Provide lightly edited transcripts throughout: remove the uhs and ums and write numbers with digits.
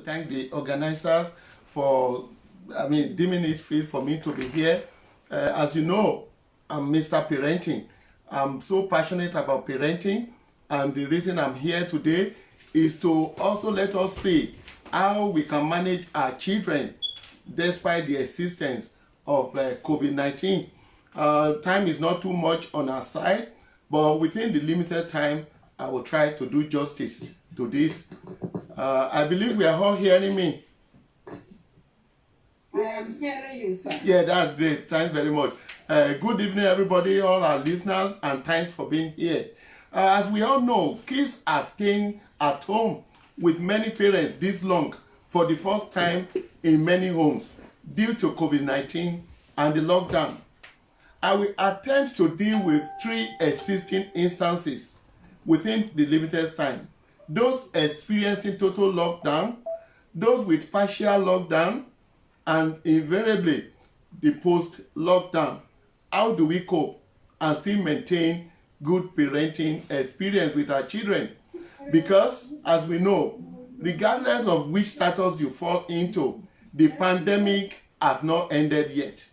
thank the organizers for, deeming it fit for me to be here. As you know, I'm Mr. Parenting. I'm so passionate about parenting, and the reason I'm here today is to also let us see how we can manage our children despite the existence of COVID-19. Time is not too much on our side, but within the limited time, I will try to do justice to this. I believe we are all hearing me. I am hearing you, sir. Yeah, that's great. Thanks very much. Good evening, everybody, all our listeners, and thanks for being here. As we all know, kids are staying at home with many parents this long for the first time in many homes due to COVID-19 and the lockdown. I will attempt to deal with 3 existing instances within the limited time. Those experiencing total lockdown, those with partial lockdown, and invariably the post-lockdown. How do we cope and still maintain good parenting experience with our children? Because, as we know, regardless of which status you fall into, the pandemic has not ended yet.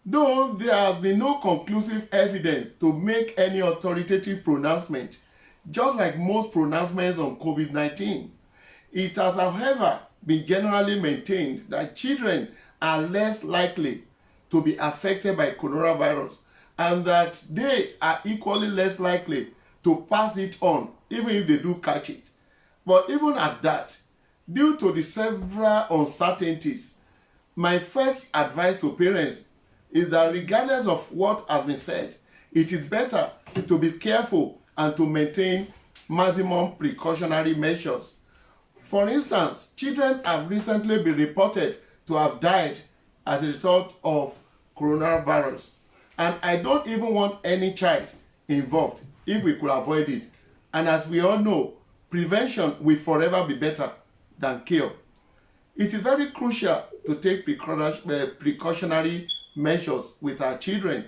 Though there has been no conclusive evidence to make any authoritative pronouncement, just like most pronouncements on COVID-19, it has, however, been generally maintained that children are less likely to be affected by coronavirus and that they are equally less likely to pass it on, even if they do catch it. But even at that, due to the several uncertainties, my first advice to parents is that regardless of what has been said, it is better to be careful and to maintain maximum precautionary measures. For instance, children have recently been reported to have died as a result of coronavirus. And I don't even want any child involved if we could avoid it. And as we all know, prevention will forever be better than cure. It is very crucial to take precautionary measures with our children.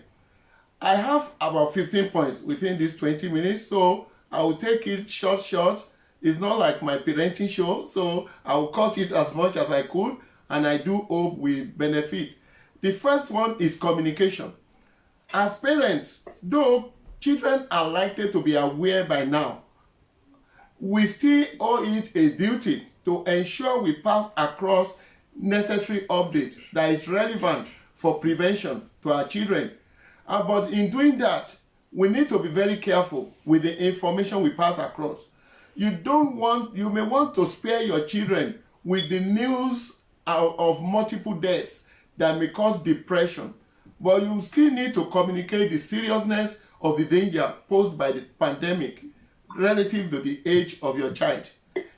I have about 15 points within these 20 minutes, so I will take it short. It's not like my parenting show, so I will cut it as much as I could, and I do hope we benefit. The first one is communication. As parents, though children are likely to be aware by now, we still owe it a duty to ensure we pass across necessary updates that is relevant for prevention to our children. But in doing that, we need to be very careful with the information we pass across. You may want to spare your children with the news of multiple deaths that may cause depression, but you still need to communicate the seriousness of the danger posed by the pandemic relative to the age of your child.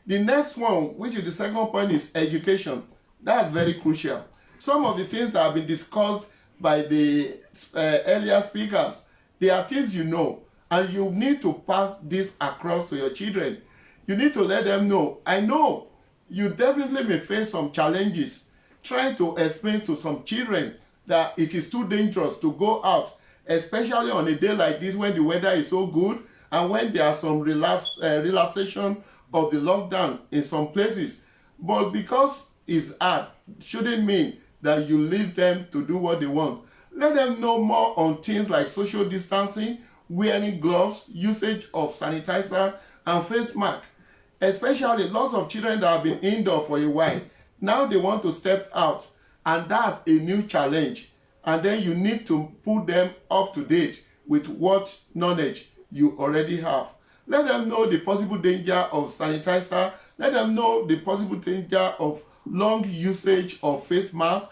The next one, which is the second point, is education. That's very crucial. Some of the things that have been discussed by the earlier speakers, they are things you know, and you need to pass this across to your children. You need to let them know, I know you definitely may face some challenges trying to explain to some children that it is too dangerous to go out, especially on a day like this when the weather is so good and when there are some relaxation of the lockdown in some places. But because it's hard, shouldn't mean that you leave them to do what they want. Let them know more on things like social distancing, wearing gloves, usage of sanitizer and face mask. Especially lots of children that have been indoor for a while, now they want to step out, and that's a new challenge. And then you need to put them up to date with what knowledge you already have. Let them know the possible danger of sanitizer. Let them know the possible danger of long usage of face mask,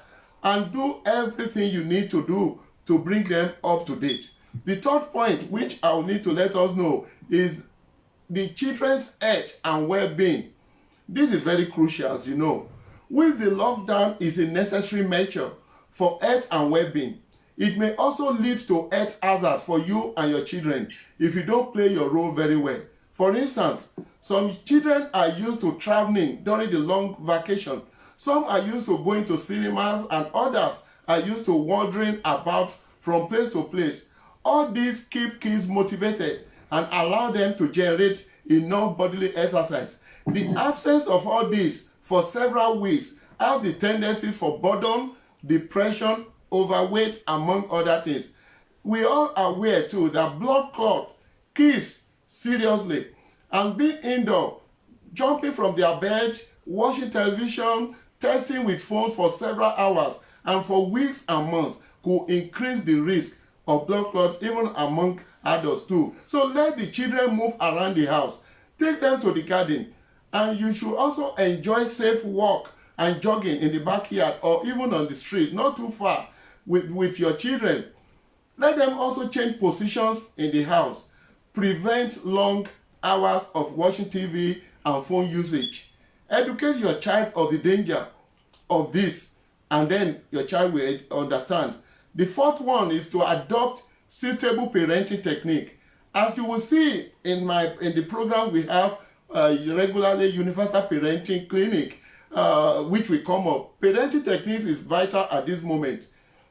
and do everything you need to do to bring them up to date. The third point, which I will need to let us know, is the children's health and well-being. This is very crucial, as you know. With the lockdown is a necessary measure for health and well-being. It may also lead to health hazard for you and your children if you don't play your role very well. For instance, some children are used to traveling during the long vacation. Some are used to going to cinemas, and others are used to wandering about from place to place. All these keep kids motivated and allow them to generate enough bodily exercise. The absence of all this for several weeks have the tendencies for boredom, depression, overweight, among other things. We are aware too that blood clot kills seriously, and being indoor, jumping from their bed, watching television, texting with phones for several hours and for weeks and months could increase the risk of blood clots even among adults too. So let the children move around the house, take them to the garden, and you should also enjoy safe walk and jogging in the backyard or even on the street, not too far with your children. Let them also change positions in the house. Prevent long hours of watching TV and phone usage. Educate your child of the danger of this, and then your child will understand. The fourth one is to adopt suitable parenting technique. As you will see in the program, we have regularly universal parenting clinic, which will come up. Parenting techniques is vital at this moment,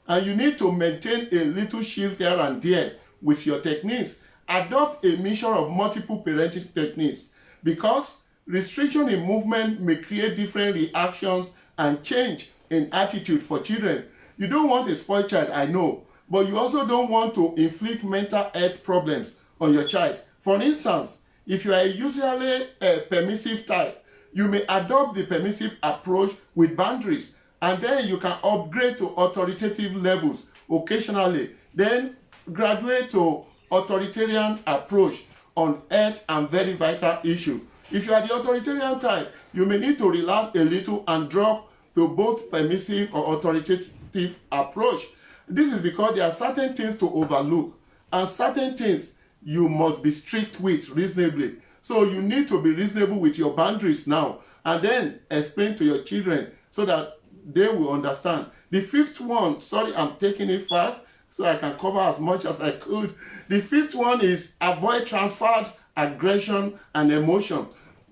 and you need to maintain a little shift here and there with your techniques. Adopt a mixture of multiple parenting techniques, because restriction in movement may create different reactions and change in attitude for children. You don't want a spoiled child, I know, but you also don't want to inflict mental health problems on your child. For instance, if you are usually a permissive type, you may adopt the permissive approach with boundaries, and then you can upgrade to authoritative levels occasionally, then graduate to authoritarian approach on health and very vital issue. If you are the authoritarian type, you may need to relax a little and drop to both permissive or authoritative approach. This is because there are certain things to overlook and certain things you must be strict with reasonably. So you need to be reasonable with your boundaries now, and then explain to your children so that they will understand. The fifth one, sorry, I'm taking it fast so I can cover as much as I could. The fifth one is avoid transferred aggression and emotion.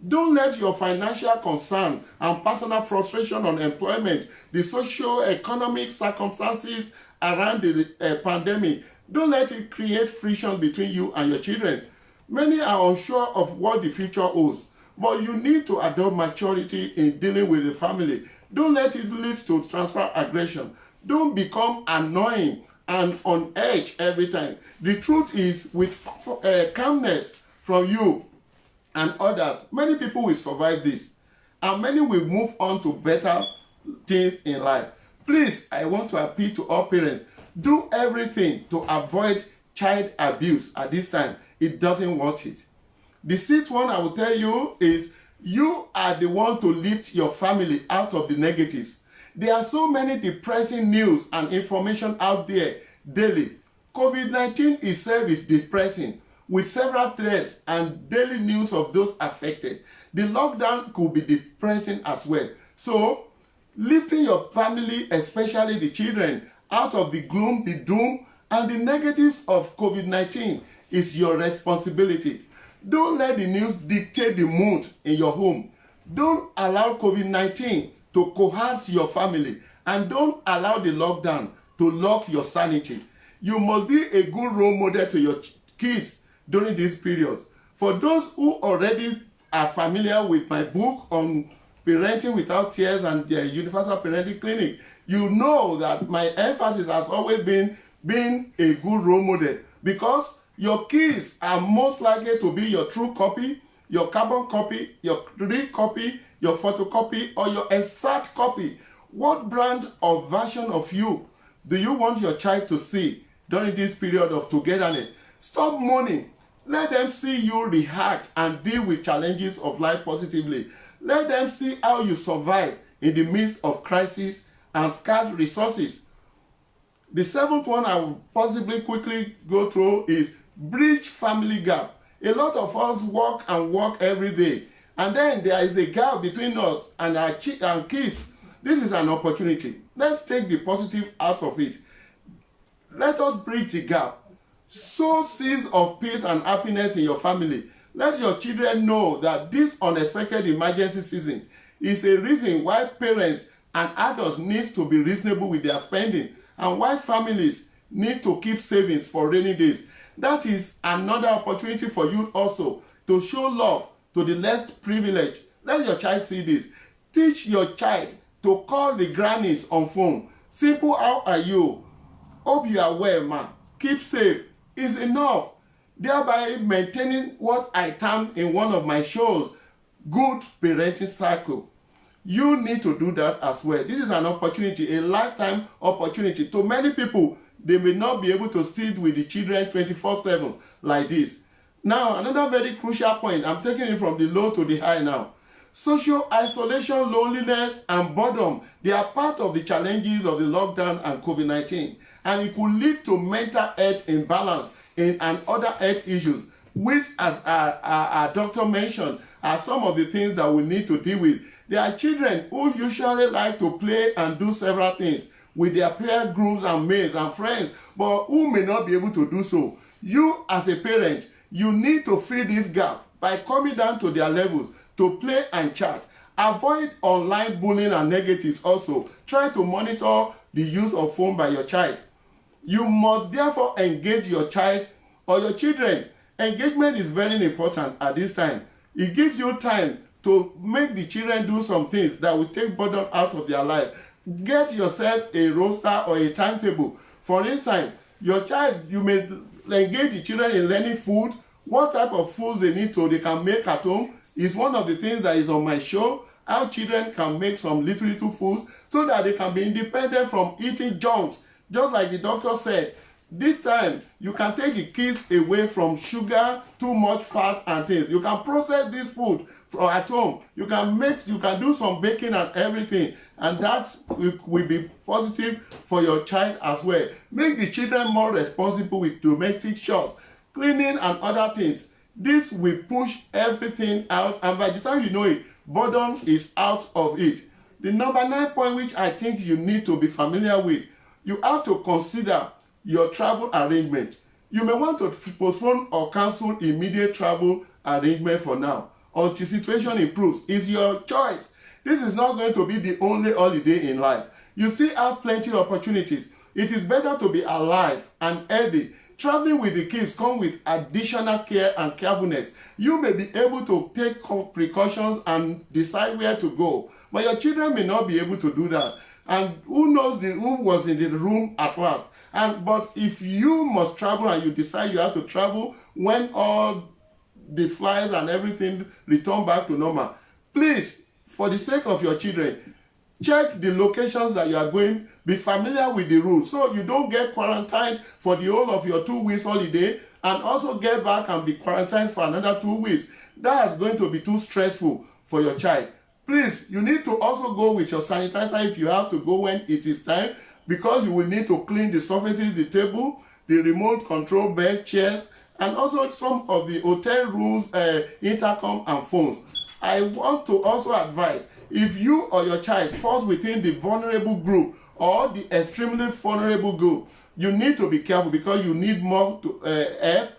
Don't let your financial concern and personal frustration on employment, the socio-economic circumstances around the pandemic, don't let it create friction between you and your children. Many are unsure of what the future holds, but you need to adopt maturity in dealing with the family. Don't let it lead to transfer aggression. Don't become annoying and on edge every time. The truth is, with calmness from you and others, many people will survive this, and many will move on to better things in life. Please, I want to appeal to all parents. Do everything to avoid child abuse at this time. It doesn't want it. The sixth one I will tell you is, you are the one to lift your family out of the negatives. There are so many depressing news and information out there daily. COVID-19 itself is depressing, with several threats and daily news of those affected. The lockdown could be depressing as well. So, lifting your family, especially the children, out of the gloom, the doom, and the negatives of COVID-19 is your responsibility. Don't let the news dictate the mood in your home. Don't allow COVID-19 to coerce your family, and don't allow the lockdown to lock your sanity. You must be a good role model to your kids during this period. For those who already are familiar with my book on parenting without tears and the universal parenting clinic, you know that my emphasis has always been being a good role model, because your kids are most likely to be your true copy, your carbon copy, your real copy, your photocopy, or your exact copy. What brand or version of you do you want your child to see during this period of togetherness? Stop mourning. Let them see you react and deal with challenges of life positively. Let them see how you survive in the midst of crisis and scarce resources. The seventh one I will possibly quickly go through is bridge family gap. A lot of us work every day, and then there is a gap between us and our kids. This is an opportunity. Let's take the positive out of it. Let us bridge the gap. Sow seeds of peace and happiness in your family. Let your children know that this unexpected emergency season is a reason why parents and adults need to be reasonable with their spending, and why families need to keep savings for rainy days. That is another opportunity for you also to show love to the less privileged. Let your child see this. Teach your child to call the grannies on phone. Simple, how are you? Hope you are well, ma. Keep safe is enough. Thereby maintaining what I term in one of my shows, good parenting cycle. You need to do that as well. This is an opportunity, a lifetime opportunity. To many people, they may not be able to sit with the children 24/7 like this. Now, another very crucial point, I'm taking it from the low to the high now. Social isolation, loneliness, and boredom, they are part of the challenges of the lockdown and COVID-19. And it could lead to mental health imbalance and other health issues, which, as our doctor mentioned, are some of the things that we need to deal with. There are children who usually like to play and do several things with their peer groups and mates and friends, but who may not be able to do so. You, as a parent, you need to fill this gap by coming down to their levels to play and chat. Avoid online bullying and negatives also. Try to monitor the use of phone by your child. You must therefore engage your child or your children. Engagement is very important at this time. It gives you time to make the children do some things that will take burden out of their life. Get yourself a roster or a timetable. For instance, your child, you may engage the children in learning food. What type of foods they can make at home is one of the things that is on my show. How children can make some little foods so that they can be independent from eating junks. Just like the doctor said, this time you can take the kids away from sugar, too much fat and things. You can process this food at home. You can do some baking and everything, and that will be positive for your child as well. Make the children more responsible with domestic chores, cleaning and other things. This will push everything out, and by the time you know it, boredom is out of it. The number 9 point, which I think you need to be familiar with, you have to consider your travel arrangement. You may want to postpone or cancel immediate travel arrangement for now until situation improves. It's your choice. This is not going to be the only holiday in life. You still have plenty of opportunities. It is better to be alive and healthy. Traveling with the kids comes with additional care and carefulness. You may be able to take precautions and decide where to go, but your children may not be able to do that. And who knows who was in the room at last. But if you must travel and you decide you have to travel when all the flights and everything return back to normal, please, for the sake of your children, check the locations that you are going. Be familiar with the rules so you don't get quarantined for the whole of your 2 weeks holiday and also get back and be quarantined for another 2 weeks. That is going to be too stressful for your child. Please, you need to also go with your sanitizer if you have to go when it is time, because you will need to clean the surfaces, the table, the remote control bed, chairs, and also some of the hotel rooms, intercom and phones. I want to also advise, if you or your child falls within the vulnerable group or the extremely vulnerable group, you need to be careful because you need more help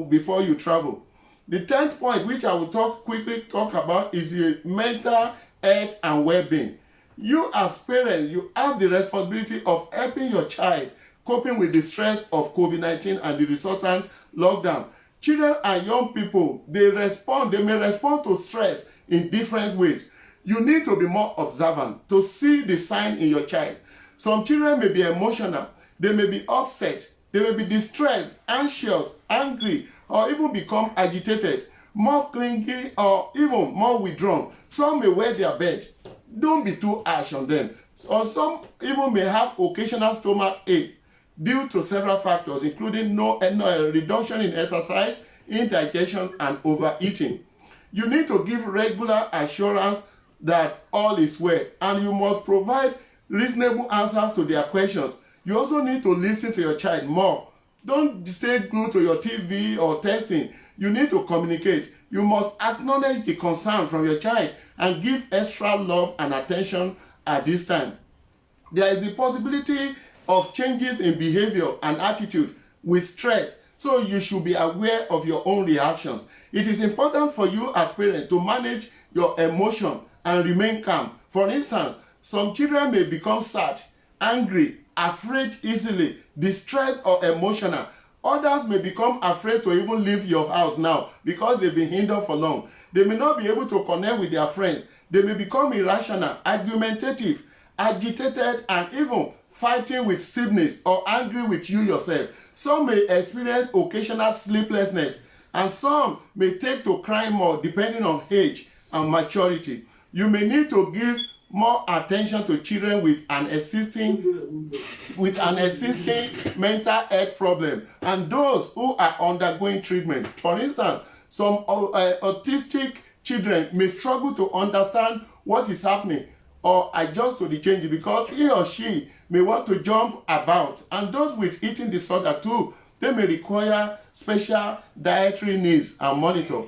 before you travel. The 10th point, which I will quickly talk about, is the mental health and well-being. You as parents, you have the responsibility of helping your child coping with the stress of COVID-19 and the resultant lockdown. Children and young people, they may respond to stress in different ways. You need to be more observant to see the sign in your child. Some children may be emotional, they may be upset, they may be distressed, anxious, angry, or even become agitated, more clingy, or even more withdrawn. Some may wear their bed. Don't be too harsh on them. Or some even may have occasional stomach ache due to several factors, including reduction in exercise, indigestion, and overeating. You need to give regular assurance that all is well, and you must provide reasonable answers to their questions. You also need to listen to your child more. Don't stay glued to your TV or texting. You need to communicate. You must acknowledge the concern from your child and give extra love and attention at this time. There is the possibility of changes in behavior and attitude with stress, so you should be aware of your own reactions. It is important for you as parents to manage your emotion and remain calm. For instance, some children may become sad, angry, afraid easily, distressed or emotional. Others may become afraid to even leave your house now because they've been hindered for long. They may not be able to connect with their friends. They may become irrational, argumentative, agitated, and even fighting with siblings or angry with you yourself. Some may experience occasional sleeplessness, and some may take to crying more depending on age and maturity. You may need to give more attention to children with an existing mental health problem and those who are undergoing treatment. For instance, some autistic children may struggle to understand what is happening or adjust to the changes because he or she may want to jump about. And those with eating disorder too, they may require special dietary needs and monitor.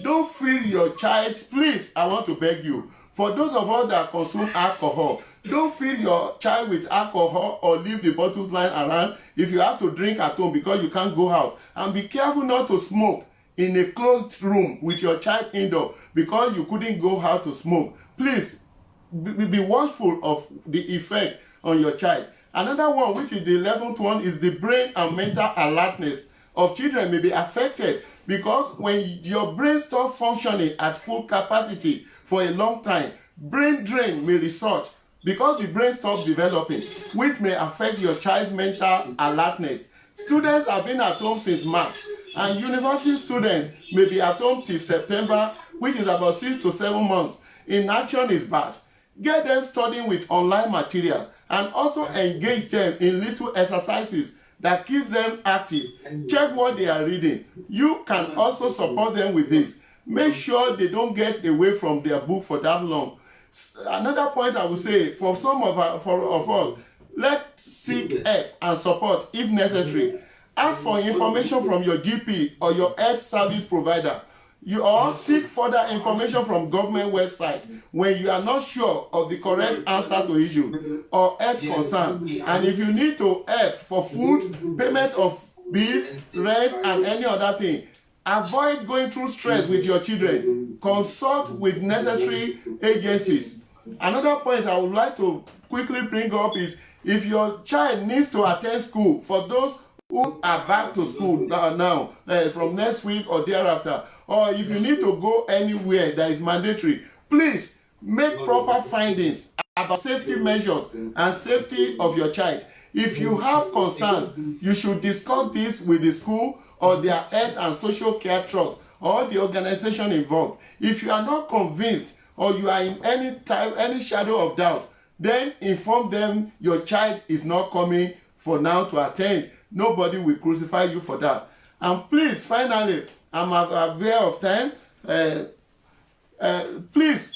Don't feed your child, please, I want to beg you. For those of us that consume alcohol, don't feed your child with alcohol or leave the bottles lying around if you have to drink at home because you can't go out. And be careful not to smoke in a closed room with your child indoor because you couldn't go out to smoke. Please be watchful of the effect on your child. Another one, which is the 11th one, is the brain and mental alertness of children may be affected because when your brain stops functioning at full capacity for a long time, brain drain may result because the brain stops developing, which may affect your child's mental alertness. Students have been at home since March, and university students may be at home till September, which is about 6 to 7 months. Inaction is bad. Get them studying with online materials and also engage them in little exercises that keep them active. Check what they are reading. You can also support them with this. Make sure they don't get away from their book for that long. Another point I would say, for some of us, let's seek help and support if necessary. Ask for information from your GP or your health service provider. You all seek further information from government website when you are not sure of the correct answer to issue or health concern. And if you need to help for food, payment of bills, rent, and any other thing, avoid going through stress with your children. Consult with necessary agencies. Another point I would like to quickly bring up is if your child needs to attend school, for those who are back to school now from next week or thereafter, or if you need to go anywhere that is mandatory, please make proper findings about safety measures and safety of your child. If you have concerns, you should discuss this with the school or their health and social care trust or the organization involved. If you are not convinced or you are in any shadow of doubt, then inform them your child is not coming for now to attend. Nobody will crucify you for that. And please, finally, I'm aware of time. Please,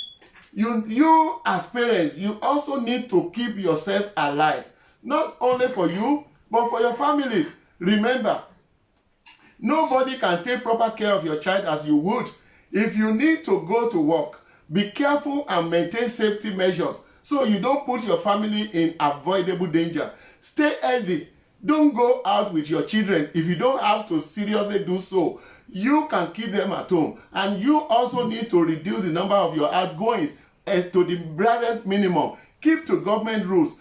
you as parents, you also need to keep yourself alive. Not only for you, but for your families. Remember, nobody can take proper care of your child as you would. If you need to go to work, be careful and maintain safety measures so you don't put your family in avoidable danger. Stay healthy. Don't go out with your children if you don't have to seriously do so. You can keep them at home. And you also need to reduce the number of your outgoings to the barest minimum. Keep to government rules.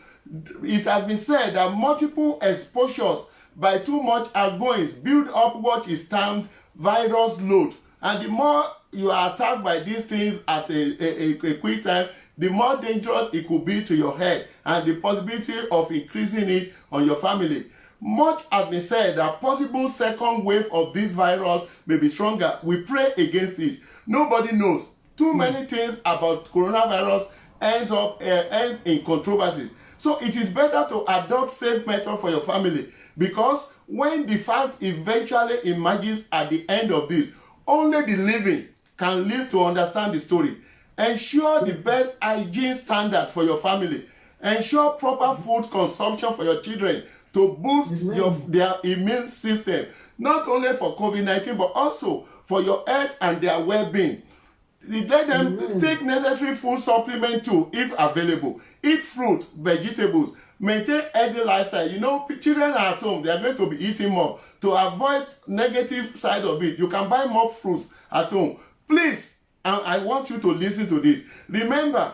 It has been said that multiple exposures by too much outgoings build up what is termed virus load. And the more you are attacked by these things at a quick time, the more dangerous it could be to your health and the possibility of increasing it on your family. Much has been said that possible second wave of this virus may be stronger. We pray against it. Nobody knows. Too many things about coronavirus ends in controversy. So it is better to adopt safe method for your family, because when the facts eventually emerges at the end of this, only the living can live to understand the story. Ensure the best hygiene standard for your family. Ensure proper food consumption for your children to boost their immune system, not only for COVID-19, but also for your health and their well-being. Let them take necessary food supplement too, if available. Eat fruit, vegetables, maintain healthy lifestyle. You know, children are at home, they are going to be eating more. To avoid negative side of it, you can buy more fruits at home. Please, and I want you to listen to this. Remember,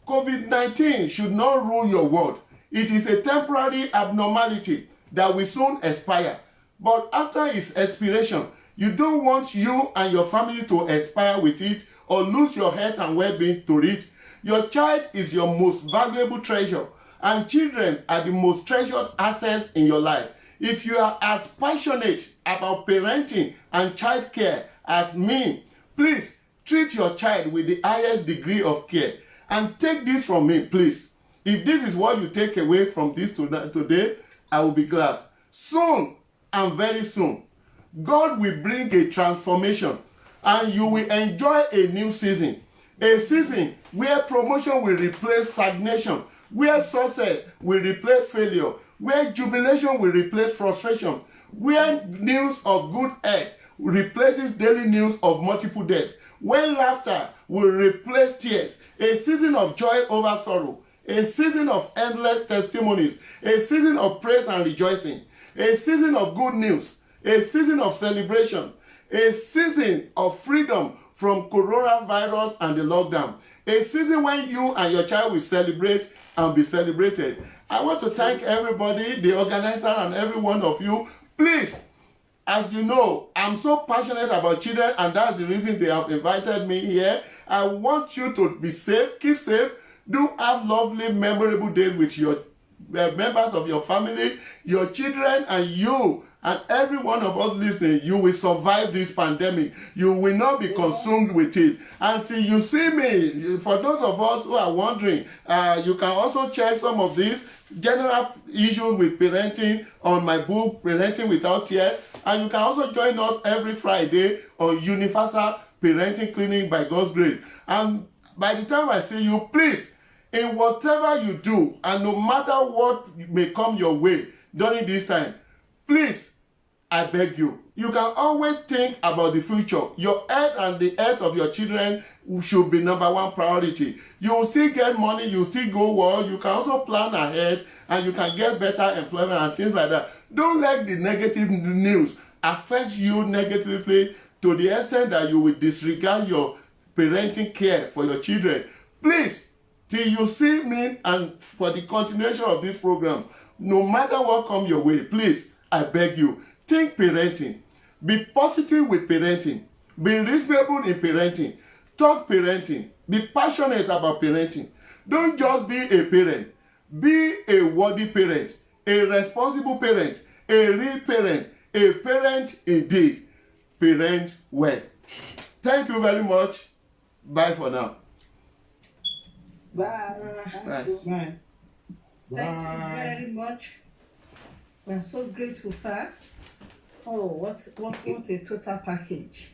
COVID-19 should not rule your world. It is a temporary abnormality that will soon expire. But after its expiration, you don't want you and your family to expire with it or lose your health and well-being to it. Your child is your most valuable treasure, and children are the most treasured assets in your life. If you are as passionate about parenting and child care as me, please treat your child with the highest degree of care. And take this from me, please. If this is what you take away from this today, I will be glad. Soon and very soon, God will bring a transformation and you will enjoy a new season. A season where promotion will replace stagnation, where success will replace failure, where jubilation will replace frustration, where news of good health replaces daily news of multiple deaths, when laughter will replace tears, a season of joy over sorrow, a season of endless testimonies, a season of praise and rejoicing, a season of good news, a season of celebration, a season of freedom from coronavirus and the lockdown, a season when you and your child will celebrate and be celebrated. I want to thank everybody, the organizer and every one of you. Please, as you know, I'm so passionate about children, and that's the reason they have invited me here. I want you to be safe, keep safe, do have lovely, memorable days with your members of your family, your children, and you. And every one of us listening, you will survive this pandemic. You will not be consumed with it. Until you see me, for those of us who are wondering, you can also check some of these general issues with parenting on my book, Parenting Without Tears. And you can also join us every Friday on Universal Parenting Clinic by God's grace. And by the time I see you, please, in whatever you do, and no matter what may come your way during this time, please, I beg you, you can always think about the future. Your health and the health of your children should be number one priority. You will still get money, you will still go well, you can also plan ahead, and you can get better employment and things like that. Don't let the negative news affect you negatively to the extent that you will disregard your parenting care for your children. Please, till you see me and for the continuation of this program, no matter what comes your way, please, I beg you, think parenting. Be positive with parenting. Be reasonable in parenting. Talk parenting. Be passionate about parenting. Don't just be a parent. Be a worthy parent, a responsible parent, a real parent, a parent indeed. Parent well. Thank you very much. Bye for now. Bye. Bye. Bye. Thank you very much. We're so grateful, sir. Oh, what's a total package.